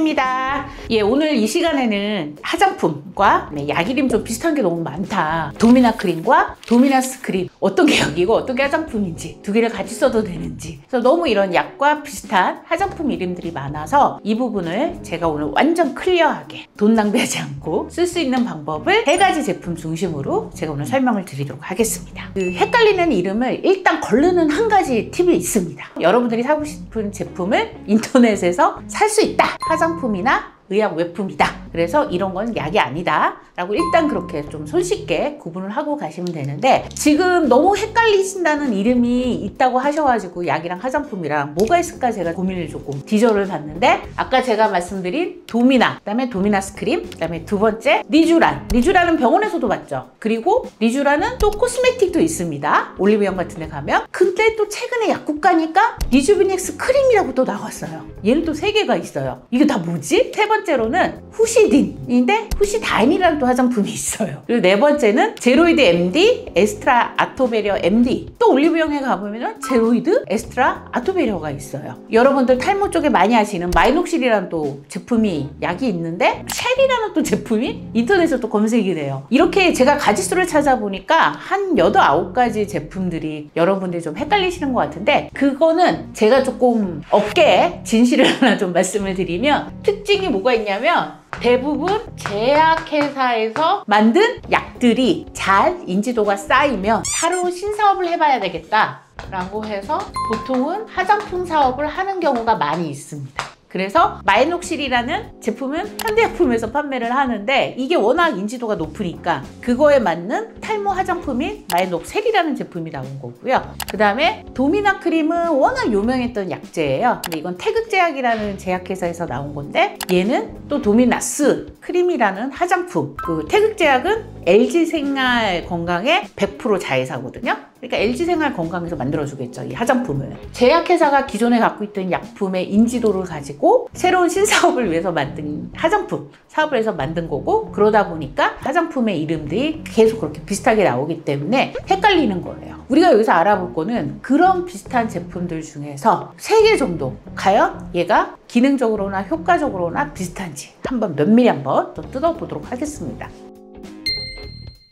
혜입니다. 예, 오늘 이 시간에는 화장품과 약 이름 좀 비슷한 게 너무 많다. 도미나 크림과 도미나스 크림 어떤 게 약이고 어떤 게 화장품인지 두 개를 같이 써도 되는지, 그래서 너무 이런 약과 비슷한 화장품 이름들이 많아서 이 부분을 제가 오늘 완전 클리어하게 돈 낭비하지 않고 쓸 수 있는 방법을 3가지 제품 중심으로 제가 오늘 설명을 드리도록 하겠습니다. 그 헷갈리는 이름을 일단 거르는 한 가지 팁이 있습니다. 여러분들이 사고 싶은 제품을 인터넷에서 살 수 있다. 화장품이나 의약 외품이다. 그래서 이런 건 약이 아니다 라고 일단 그렇게 좀 손쉽게 구분을 하고 가시면 되는데, 지금 너무 헷갈리신다는 이름이 있다고 하셔가지고 약이랑 화장품이랑 뭐가 있을까 제가 고민을 조금 디저를 봤는데, 아까 제가 말씀드린 도미나, 그 다음에 도미나스 크림, 그 다음에 두 번째 리쥬란은 병원에서도 봤죠. 그리고 리쥬란은 또 코스메틱도 있습니다. 올리브영 같은 데 가면. 근데 또 최근에 약국 가니까 리주비넥스 크림이라고 또 나왔어요. 얘는 또 3개가 있어요. 이게 다 뭐지? 세 번째로는 후시딘인데 후시다인이라는 또 화장품이 있어요. 그리고 4번째는 제로이드 MD, 에스트라 아토베리어 MD. 또 올리브영에 가보면 제로이드, 에스트라 아토베리어가 있어요. 여러분들 탈모 쪽에 많이 아시는 마이녹실이라는 또 제품이 약이 있는데, 쉘이라는 또 제품이 인터넷에서 또 검색이 돼요. 이렇게 제가 가지수를 찾아보니까 한 8, 9가지 제품들이 여러분들이 좀 헷갈리시는 것 같은데, 그거는 제가 조금 업계에 진실을 하나 좀 말씀을 드리면, 특징이 뭐가 있냐면 대부분 제약회사에서 만든 약들이 잘 인지도가 쌓이면 새로 신사업을 해봐야 되겠다 라고 해서 보통은 화장품 사업을 하는 경우가 많이 있습니다. 그래서 마이녹실이라는 제품은 현대약품에서 판매를 하는데, 이게 워낙 인지도가 높으니까 그거에 맞는 탈모 화장품인 마이녹셀이라는 제품이 나온 거고요. 그 다음에 도미나 크림은 워낙 유명했던 약제예요. 근데 이건 태극제약이라는 제약회사에서 나온 건데, 얘는 또 도미나스 크림이라는 화장품. 그 태극제약은 LG생활 건강의 100% 자회사거든요. 그러니까 LG생활 건강에서 만들어주겠죠, 이 화장품을. 제약회사가 기존에 갖고 있던 약품의 인지도를 가지고 새로운 신사업을 위해서 만든 화장품 사업을 해서 만든 거고, 그러다 보니까 화장품의 이름들이 계속 그렇게 비슷하게 나오기 때문에 헷갈리는 거예요. 우리가 여기서 알아볼 거는 그런 비슷한 제품들 중에서 3개 정도 과연 얘가 기능적으로나 효과적으로나 비슷한지 한번 면밀히 한번 또 뜯어보도록 하겠습니다.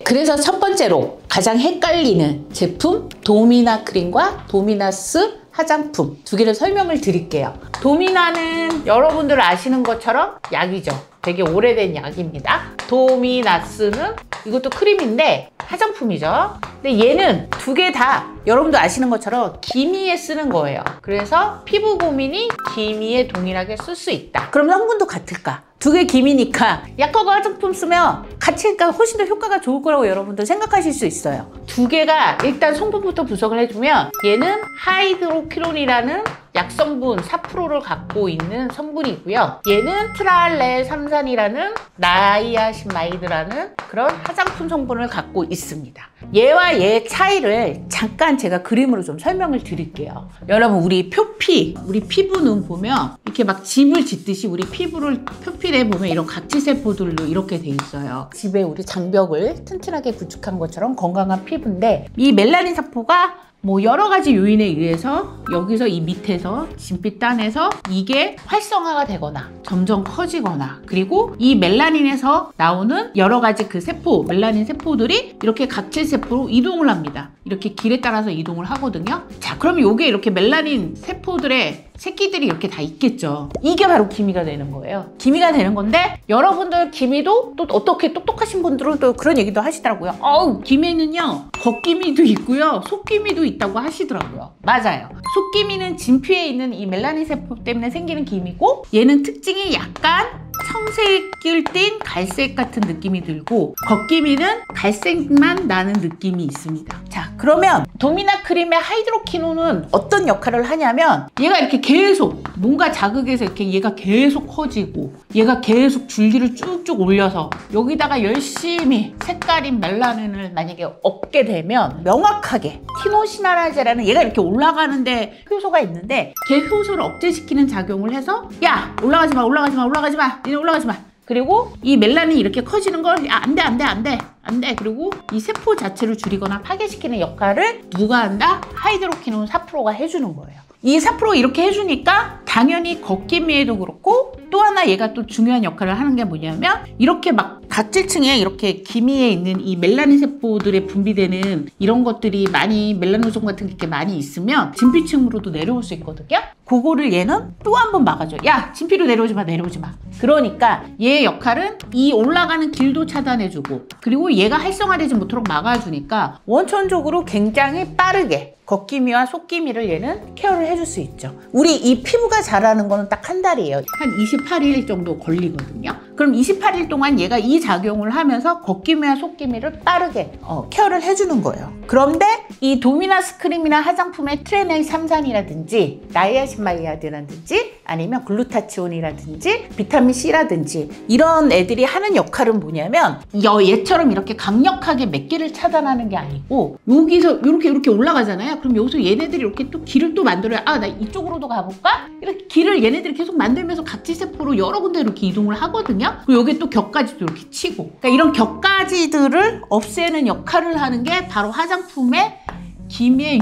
그래서 첫 번째로 가장 헷갈리는 제품 도미나 크림과 도미나스 화장품 2개를 설명을 드릴게요. 도미나는 여러분들 아시는 것처럼 약이죠. 되게 오래된 약입니다. 도미나스는 이것도 크림인데 화장품이죠. 근데 얘는 2개 다 여러분도 아시는 것처럼 기미에 쓰는 거예요. 그래서 피부 고민이 기미에 동일하게 쓸 수 있다. 그럼 성분도 같을까? 2개 기미니까 약하고 화장품 쓰면 같이 하니까 훨씬 더 효과가 좋을 거라고 여러분들 생각하실 수 있어요. 2개가 일단 성분부터 분석을 해주면, 얘는 하이드로키론이라는 약성분 4%를 갖고 있는 성분이고요. 얘는 트랄레삼산이라는 나이아신마이드라는 그런 화장품 성분을 갖고 있습니다. 얘와 얘의 차이를 잠깐 제가 그림으로 좀 설명을 드릴게요. 여러분, 우리 피부는 보면 이렇게 막 집을 짓듯이 우리 피부를 표피에 보면 이런 각지세포들로 이렇게 돼 있어요. 집에 우리 장벽을 튼튼하게 구축한 것처럼 건강한 피부인데, 이 멜라닌 세포가 뭐 여러 가지 요인에 의해서 여기서 이 밑에서 진피단에서 이게 활성화가 되거나 점점 커지거나, 그리고 이 멜라닌에서 나오는 여러 가지 그 세포, 멜라닌 세포들이 이렇게 각질세포로 이동을 합니다. 이렇게 길에 따라서 이동을 하거든요. 자, 그럼 요게 이렇게 멜라닌 세포들의 새끼들이 이렇게 다 있겠죠. 이게 바로 기미가 되는 거예요. 기미가 되는 건데, 여러분들 기미도 또 어떻게 똑똑하신 분들은 또 그런 얘기도 하시더라고요. 기미는요, 겉기미도 있고요, 속기미도 있다고 하시더라고요. 맞아요. 속기미는 진피에 있는 이 멜라닌 세포 때문에 생기는 기미고, 얘는 특징이 약간 청색을 띤 갈색 같은 느낌이 들고, 겉기미는 갈색만 나는 느낌이 있습니다. 자, 그러면 도미나 크림의 하이드로키논은 어떤 역할을 하냐면, 얘가 이렇게 계속 뭔가 자극해서 이렇게 얘가 계속 커지고, 얘가 계속 줄기를 쭉쭉 올려서 여기다가 열심히 색깔인 멜라닌을 만약에 얻게 되면, 명확하게 티노시나라제라는 얘가 이렇게 올라가는데 효소가 있는데, 걔 효소를 억제시키는 작용을 해서, 야, 올라가지 마, 올라가지 마, 올라가지 마, 니네 올라가지 마. 그리고 이 멜라닌이 이렇게 커지는 걸, 야, 안 돼, 안 돼, 안 돼, 안 돼. 그리고 이 세포 자체를 줄이거나 파괴시키는 역할을 누가 한다? 하이드로키논 4%가 해주는 거예요. 이 4% 이렇게 해주니까 당연히 걷기미에도 그렇고 또 하나 얘가 또 중요한 역할을 하는 게 뭐냐면 이렇게 막 각질층에 이렇게 기미에 있는 이 멜라닌 세포들에 분비되는 이런 것들이 많이 멜라노손 같은 게 이렇게 많이 있으면 진피층으로도 내려올 수 있거든요. 그거를 얘는 또 한 번 막아줘. 야, 진피로 내려오지 마, 내려오지 마. 그러니까 얘의 역할은 이 올라가는 길도 차단해주고 그리고 얘가 활성화되지 못하도록 막아주니까 원천적으로 굉장히 빠르게 걷기미와 속기미를 얘는 케어를 해줄 수 있죠. 우리 이 피부가 자라는 거는 딱 한 달이에요. 한 28일 정도 걸리거든요. 그럼 28일 동안 얘가 이 작용을 하면서 걷기미와 속기미를 빠르게 케어를 해주는 거예요. 그런데 이 도미나스 크림이나 화장품의 트레넬 삼산이라든지 나이아신마이아드라든지 아니면 글루타치온이라든지 비타민C라든지 이런 애들이 하는 역할은 뭐냐면 얘처럼 이렇게 강력하게 몇 개를 차단하는 게 아니고 여기서 이렇게 올라가잖아요. 그럼 여기서 얘네들이 이렇게 또 길을 또 만들어요. 아, 나 이쪽으로도 가볼까? 이렇게 길을 얘네들이 계속 만들면서 각질세포로 여러 군데 이렇게 이동을 하거든요. 그리고 여기 또 격가지도 이렇게 치고. 그러니까 이런 격가지들을 없애는 역할을 하는 게 바로 화장품의 기미의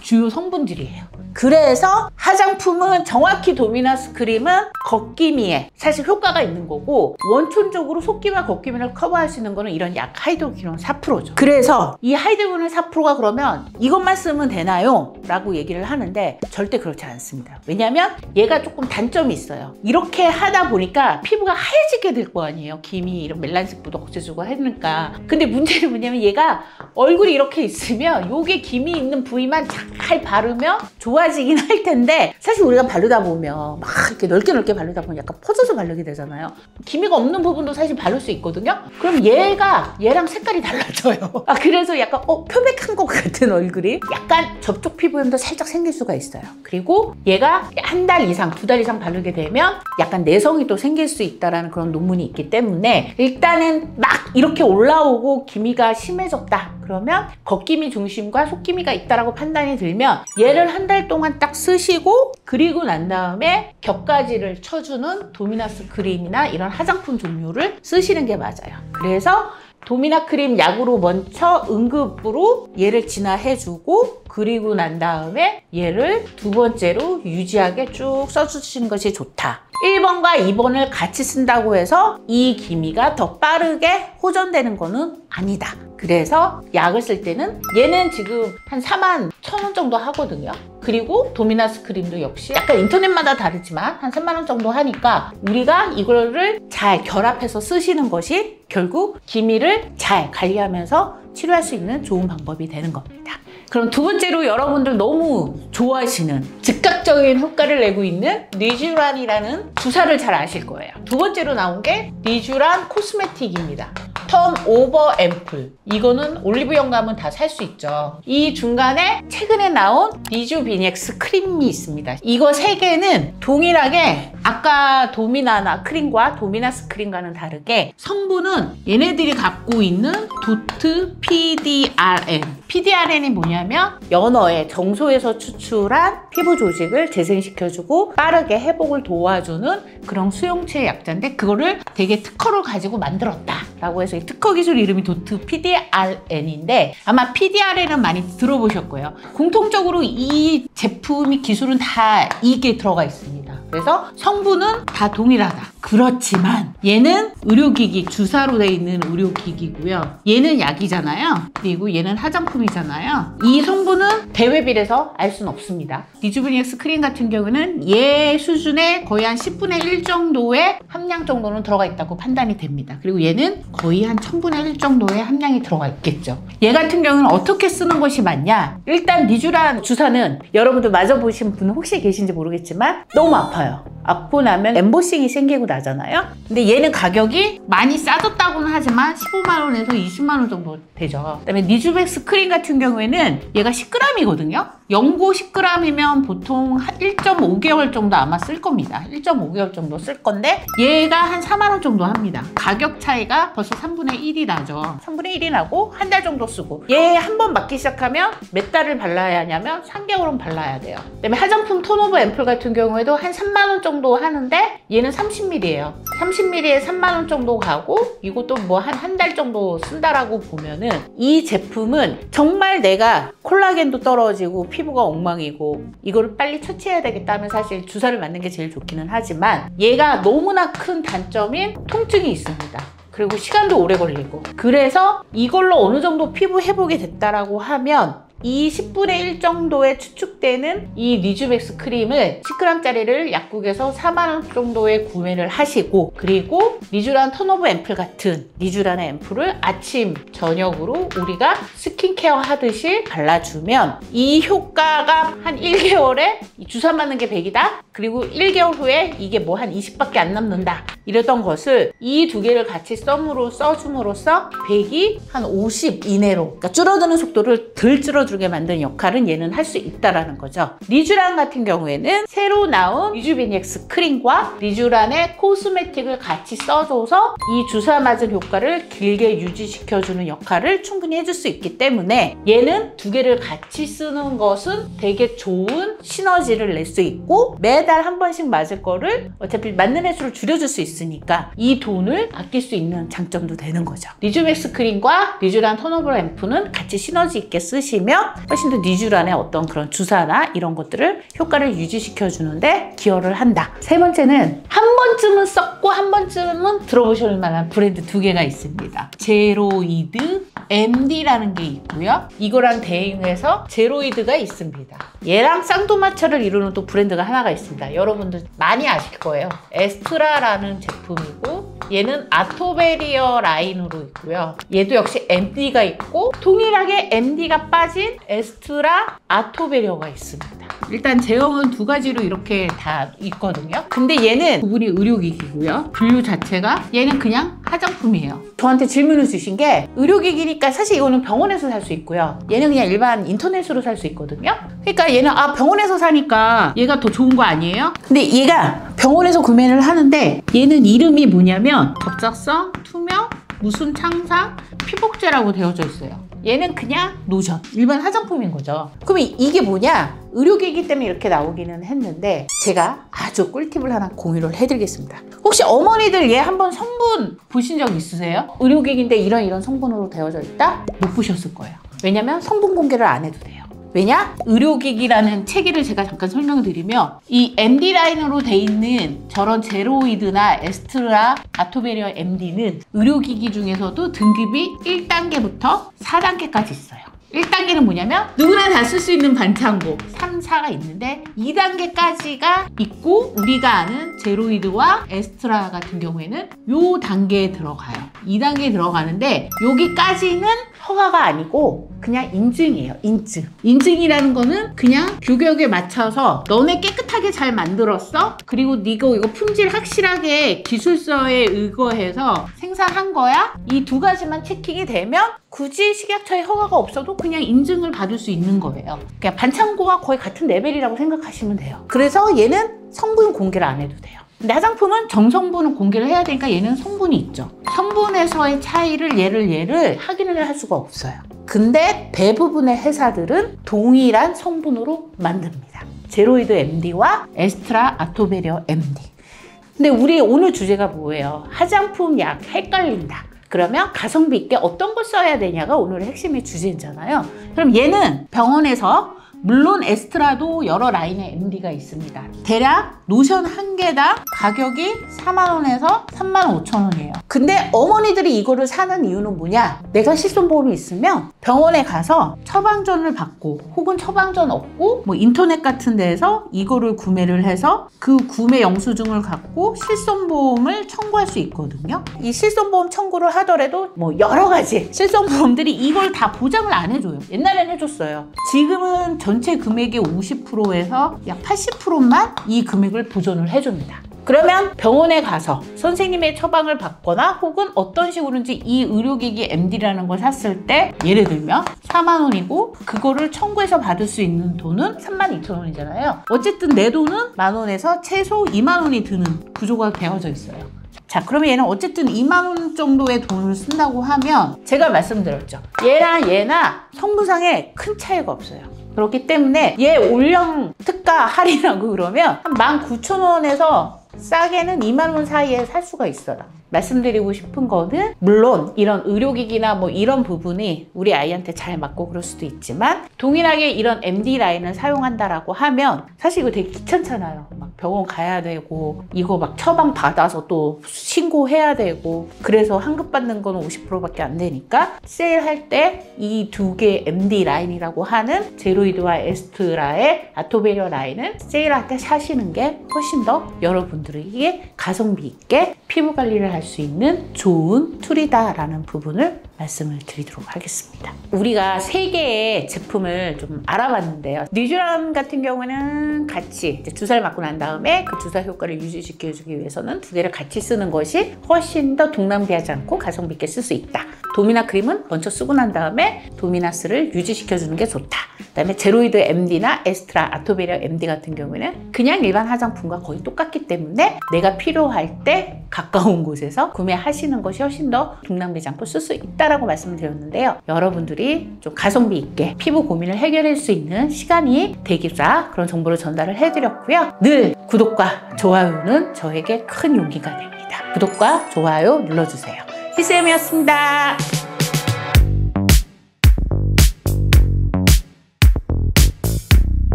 주요 성분들이에요. 그래서 화장품은 정확히 도미나스 크림은 걷기미에 사실 효과가 있는 거고 원천적으로 속기와 걷기미를 커버할 수 있는 거는 이런 약 하이드로퀴논 4%죠. 그래서 이 하이드로퀴논 4%가 그러면 이것만 쓰면 되나요? 라고 얘기를 하는데 절대 그렇지 않습니다. 왜냐면 얘가 조금 단점이 있어요. 이렇게 하다 보니까 피부가 하얘지게 될 거 아니에요. 기미 이런 멜라닌 세포도 없애주고 하니까. 근데 문제는 뭐냐면 얘가 얼굴이 이렇게 있으면 요게 기미 있는 부위만 잘 바르면 좋아지긴 할 텐데 사실 우리가 바르다 보면 막 이렇게 넓게 바르다 보면 약간 퍼져서 바르게 되잖아요. 기미가 없는 부분도 사실 바를 수 있거든요. 그럼 얘랑 색깔이 달라져요. 그래서 약간 표백한 것 같은 얼굴이 약간 접촉 피부염도 살짝 생길 수가 있어요. 그리고 얘가 한 달 이상, 2달 이상 바르게 되면 약간 내성이 또 생길 수 있다라는 그런 논문이 있기 때문에 일단은 막 이렇게 올라오고 기미가 심해졌다. 그러면 걷기미 중심과 속기미가 있다라고 판단이 들면 얘를 한 달 동안 딱 쓰시고 그리고 난 다음에 격가지를 쳐주는 도미나스 크림이나 이런 화장품 종류를 쓰시는 게 맞아요. 그래서 도미나 크림 약으로 먼저 응급으로 얘를 진화해주고 그리고 난 다음에 얘를 두 번째로 유지하게 쭉 써주시는 것이 좋다. 1번과 2번을 같이 쓴다고 해서 이 기미가 더 빠르게 호전되는 거는 아니다. 그래서 약을 쓸 때는 얘는 지금 한 41,000원 정도 하거든요. 그리고 도미나스 크림도 역시 약간 인터넷마다 다르지만 한 3만원 정도 하니까 우리가 이거를 잘 결합해서 쓰시는 것이 결국 기미를 잘 관리하면서 치료할 수 있는 좋은 방법이 되는 겁니다. 그럼 두 번째로 여러분들 너무 좋아하시는 즉각적인 효과를 내고 있는 리쥬란이라는 주사를 잘 아실 거예요. 두 번째로 나온 게 리쥬란 코스메틱입니다. 턴오버 앰플. 이거는 올리브영 가면 다 살 수 있죠. 이 중간에 최근에 나온 리주비넥스 크림이 있습니다. 이거 세 개는 동일하게 아까 도미나나 크림과 도미나스 크림과는 다르게 성분은 얘네들이 갖고 있는 도트 PDRN. PDRN이 뭐냐면 연어의 정소에서 추출한 피부 조직을 재생시켜주고 빠르게 회복을 도와주는 그런 수용체 약자인데 그거를 되게 특허를 가지고 만들었다라고 해서 특허 기술 이름이 도트 PDRN인데 아마 PDRN은 많이 들어보실 거예요. 공통적으로 이 제품이 기술은 다 이게 들어가 있습니다. 그래서 성분은 다 동일하다. 그렇지만 얘는 의료기기, 주사로 돼 있는 의료기기고요. 얘는 약이잖아요. 그리고 얘는 화장품이잖아요. 이 성분은 대외비례서 알 수는 없습니다. 리주비넥스 크림 같은 경우는 얘 수준의 거의 한 10분의 1 정도의 함량 정도는 들어가 있다고 판단이 됩니다. 그리고 얘는 거의 한 1000분의 1 정도의 함량이 들어가 있겠죠. 얘 같은 경우는 어떻게 쓰는 것이 맞냐? 일단 리쥬란 주사는 여러분들 맞아보신 분 혹시 계신지 모르겠지만 너무 아파요. 아프고 나면 엠보싱이 생기고 나잖아요. 근데 얘는 가격이 많이 싸졌다고는 하지만 15만원에서 20만원 정도 되죠. 그다음에 리주백스 크림 같은 경우에는 얘가 10g이거든요. 연고 10g이면 보통 한 1.5개월 정도 아마 쓸 겁니다. 1.5개월 정도 쓸 건데 얘가 한 4만원 정도 합니다. 가격 차이가 벌써 3분의 1이 나죠. 3분의 1이 나고 한 달 정도 쓰고 얘 한 번 맞기 시작하면 몇 달을 발라야 하냐면 3개월은 발라야 돼요. 그다음에 화장품 톤오버 앰플 같은 경우에도 한 3만원 정도 정도 하는데 얘는 30ml예요. 30ml에 3만원 정도 가고 이것도 뭐 한 달 정도 쓴다라고 보면은 이 제품은 정말 내가 콜라겐도 떨어지고 피부가 엉망이고 이거를 빨리 처치해야 되겠다면 사실 주사를 맞는 게 제일 좋기는 하지만 얘가 너무나 큰 단점인 통증이 있습니다. 그리고 시간도 오래 걸리고 그래서 이걸로 어느 정도 피부 회복이 됐다라고 하면 이 10분의 1 정도에 추측되는 이 리쥬맥스 크림을 10g짜리를 약국에서 4만원 정도에 구매를 하시고 그리고 리쥬란 턴오브 앰플 같은 리쥬란의 앰플을 아침, 저녁으로 우리가 스킨케어 하듯이 발라주면 이 효과가 한 1개월에 주사 맞는 게 100이다? 그리고 1개월 후에 이게 뭐 한 20밖에 안 남는다 이랬던 것을 이 두 개를 같이 써줌으로써 100이 한 50 이내로 그러니까 줄어드는 속도를 덜 줄어들게 만드는 역할은 얘는 할 수 있다라는 거죠. 리쥬란 같은 경우에는 새로 나온 리쥬비넥스 크림과 리쥬란의 코스메틱을 같이 써줘서 이 주사 맞은 효과를 길게 유지시켜주는 역할을 충분히 해줄 수 있기 때문에 얘는 두 개를 같이 쓰는 것은 되게 좋은 시너지를 낼 수 있고 매달 한 번씩 맞을 거를 어차피 맞는 횟수를 줄여줄 수 있으니까 이 돈을 아낄 수 있는 장점도 되는 거죠. 리쥬맥스 크림과 리쥬란 턴오브 앰플은 같이 시너지 있게 쓰시면 훨씬 더 리쥬란의 어떤 그런 주사나 이런 것들을 효과를 유지시켜 주는데 기여를 한다. 세 번째는 한 번쯤은 썼고 한 번쯤은 들어보실 만한 브랜드 두 개가 있습니다. 제로이드 MD라는 게 있고요. 이거랑 대응해서 제로이드가 있습니다. 얘랑 쌍두마차를 이루는 또 브랜드가 하나가 있습니다. 여러분들 많이 아실 거예요. 에스트라라는 제품이고 얘는 아토베리어 라인으로 있고요. 얘도 역시 MD가 있고 동일하게 MD가 빠진 에스트라 아토베리어가 있습니다. 일단 제형은 두 가지로 이렇게 다 있거든요. 근데 얘는 부분이 의료기기고요. 분류 자체가 얘는 그냥 화장품이에요. 저한테 질문을 주신 게 의료기기니까 사실 이거는 병원에서 살 수 있고요. 얘는 그냥 일반 인터넷으로 살 수 있거든요. 그러니까 얘는 병원에서 사니까 얘가 더 좋은 거 아니에요? 근데 얘가 병원에서 구매를 하는데 얘는 이름이 뭐냐면 접착성, 투명, 무순 창상, 피복제라고 되어져 있어요. 얘는 그냥 로션, 일반 화장품인 거죠. 그럼 이게 뭐냐? 의료기기 때문에 이렇게 나오기는 했는데 제가 아주 꿀팁을 하나 공유를 해드리겠습니다. 혹시 어머니들 얘 한번 성분 보신 적 있으세요? 의료기기인데 이런 성분으로 되어져 있다? 못 보셨을 거예요. 왜냐면 성분 공개를 안 해도 돼요. 왜냐? 의료기기라는 체계를 제가 잠깐 설명을 드리면 이 MD 라인으로 돼 있는 저런 제로이드나 에스트라 아토베리어 MD는 의료기기 중에서도 등급이 1단계부터 4단계까지 있어요. 1단계는 뭐냐면 누구나 다 쓸 수 있는 반창고 3, 4가 있는데 2단계까지가 있고 우리가 아는 제로이드와 에스트라 같은 경우에는 요 단계에 들어가요. 2단계에 들어가는데 여기까지는 허가가 아니고 그냥 인증이에요. 인증이라는 거는 그냥 규격에 맞춰서 너네 깨끗하게 잘 만들었어? 그리고 이거 품질 확실하게 기술서에 의거해서 생산한 거야? 이 두 가지만 체킹이 되면 굳이 식약처의 허가가 없어도 그냥 인증을 받을 수 있는 거예요. 그냥 반창고와 거의 같은 레벨이라고 생각하시면 돼요. 그래서 얘는 성분 공개를 안 해도 돼요. 근데 화장품은 정성분을 공개를 해야 되니까 얘는 성분이 있죠. 성분에서의 차이를 얘를 확인을 할 수가 없어요. 근데 대부분의 회사들은 동일한 성분으로 만듭니다. 제로이드 MD와 에스트라 아토베리어 MD. 근데 우리 오늘 주제가 뭐예요? 화장품 약 헷갈린다. 그러면 가성비 있게 어떤 걸 써야 되냐가 오늘의 핵심의 주제잖아요. 그럼 얘는 병원에서 물론 에스트라도 여러 라인의 MD가 있습니다. 대략 로션 한 개당 가격이 4만원에서 35,000원이에요. 근데 어머니들이 이거를 사는 이유는 뭐냐? 내가 실손보험이 있으면 병원에 가서 처방전을 받고 혹은 처방전 없고 뭐 인터넷 같은 데에서 이거를 구매를 해서 그 구매 영수증을 갖고 실손보험을 청구할 수 있거든요. 이 실손보험 청구를 하더라도 뭐 여러 가지 실손보험들이 이걸 다 보장을 안 해줘요. 옛날엔 해줬어요. 지금은 전체 금액의 50%에서 약 80%만 이 금액을 보존을 해줍니다. 그러면 병원에 가서 선생님의 처방을 받거나 혹은 어떤 식으로든지 이 의료기기 MD라는 걸 샀을 때 예를 들면 4만원이고 그거를 청구해서 받을 수 있는 돈은 32,000원이잖아요. 어쨌든 내 돈은 만원에서 최소 2만원이 드는 구조가 되어져 있어요. 자, 그러면 얘는 어쨌든 2만원 정도의 돈을 쓴다고 하면 제가 말씀드렸죠. 얘나 성분상에 큰 차이가 없어요. 그렇기 때문에 얘 올영 특가 할인하고 그러면 한 19,000원에서 싸게는 2만 원 사이에 살 수가 있어요. 말씀드리고 싶은 거는 물론 이런 의료기기나 뭐 이런 부분이 우리 아이한테 잘 맞고 그럴 수도 있지만 동일하게 이런 MD 라인을 사용한다라고 하면 사실 이거 되게 귀찮잖아요. 막 병원 가야 되고 이거 막 처방 받아서 또 신고해야 되고 그래서 환급 받는 건 50%밖에 안 되니까 세일할 때 이 두 개 MD 라인이라고 하는 제로이드와 에스트라의 아토베리어 라인은 세일할 때 사시는 게 훨씬 더 여러분들에게 가성비 있게 피부 관리를 할 수 있는 좋은 툴이다라는 부분을 말씀을 드리도록 하겠습니다. 우리가 3개의 제품을 좀 알아봤는데요. 뉴주람 같은 경우는 같이 주사를 맞고 난 다음에 그 주사 효과를 유지시켜주기 위해서는 2개를 같이 쓰는 것이 훨씬 더 동낭비하지 않고 가성비 있게 쓸 수 있다. 도미나 크림은 먼저 쓰고 난 다음에 도미나스를 유지시켜주는 게 좋다. 그다음에 제로이드 MD나 에스트라 아토베리어 MD 같은 경우에는 그냥 일반 화장품과 거의 똑같기 때문에 내가 필요할 때 가까운 곳에서 구매하시는 것이 훨씬 더 동낭비하지 않고 쓸 수 있다라고 말씀드렸는데요. 여러분들이 좀 가성비 있게 피부 고민을 해결할 수 있는 시간이 되기자 그런 정보를 전달을 해드렸고요. 늘 구독과 좋아요는 저에게 큰 용기가 됩니다. 구독과 좋아요 눌러주세요. 희쌤이었습니다.